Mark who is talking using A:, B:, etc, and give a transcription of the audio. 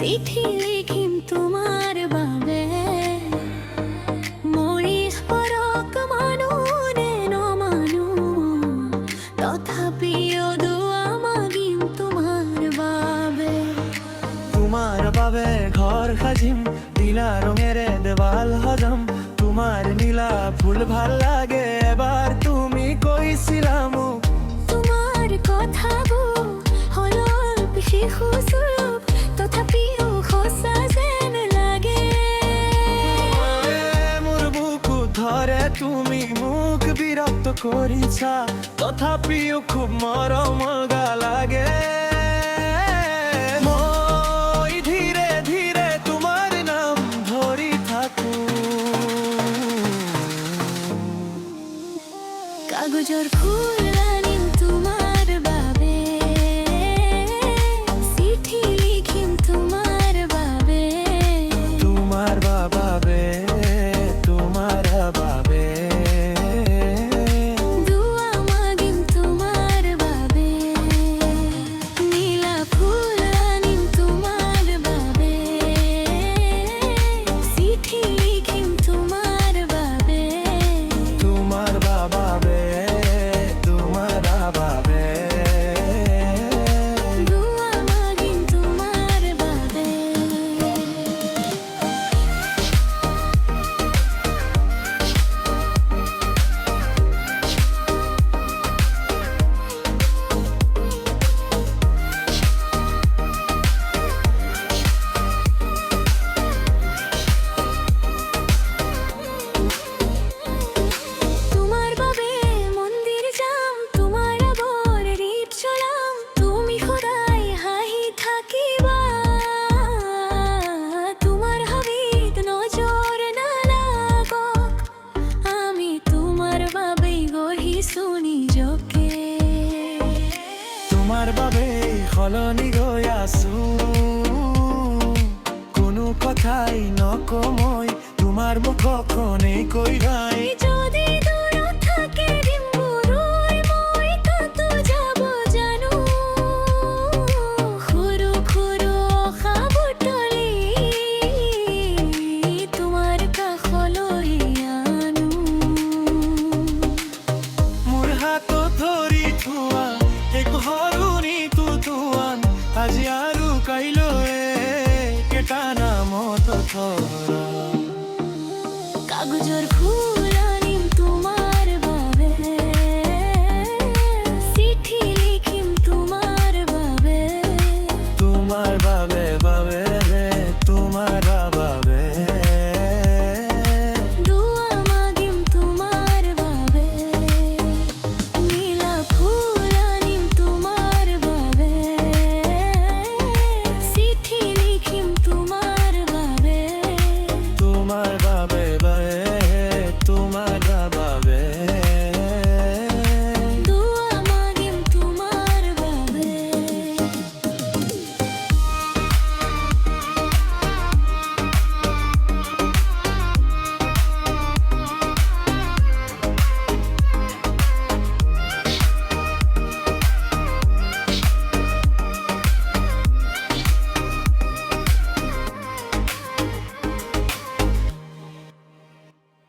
A: চিঠি লিখিম তোমার বাবে মরিস পরক মানুনে নমানু তথাপিও দোয়া মাগিম তোমার বাবে।
B: তোমার বাবে ঘর সাজিম নীলা রঙের দেওয়াল হজম তোমার নীলা ফুল ভাল লাগে এবার তুমি কইছিলাম
A: তোমার কথা হলো বেশি খুশরুপ তথাপিও খোসা যেন লাগে।
B: মোর বুক ধরে তুমি মুখ বিরক্ত করিছা তথাপিও খুব মরম গা লাগে। মই ধীরে ধীরে তোমার নাম ধরি থাকু
A: কাগজের ফুল আনিম তোমার বাবে চিঠি লিখিম তোমার বাবে
B: তোমার বাবে তোমার বাবে
A: দোয়া মাগিম তোমার বাবে নীলা ফুল আনিম তোমার বাবে চিঠি লিখিম তোমার বাবে
B: তোমার বাবে তোমার বাবে
A: দোয়া মাগিম তোমার বাবে। তোমার বাবে মন্দির যাম তোমার আবর রিপ চলাম তুমি খোদাই হাহি থাকিবা তোমার হাবিত নজর না লাগক আমি তোমার বাবে গঢ়িছো নিজকে।
B: তোমার বাবে সলনি গৈ আছো কোনো কথাই নকমই তোমাৰ মুখখনেই কৈ গাই
A: যদি দূৰত থাকে ডিম্বুৰুই মই তাতো যাব জানো সৰু সৰু আশাবুটলি তোমাৰ কাষলৈ আনো।
B: মোৰ হাতত ধৰি থোৱা এক সৰুনি তুতুৱান আজি আৰু কাইলৈ কেটা নামত ধৰা
A: কাগজৰ ফুল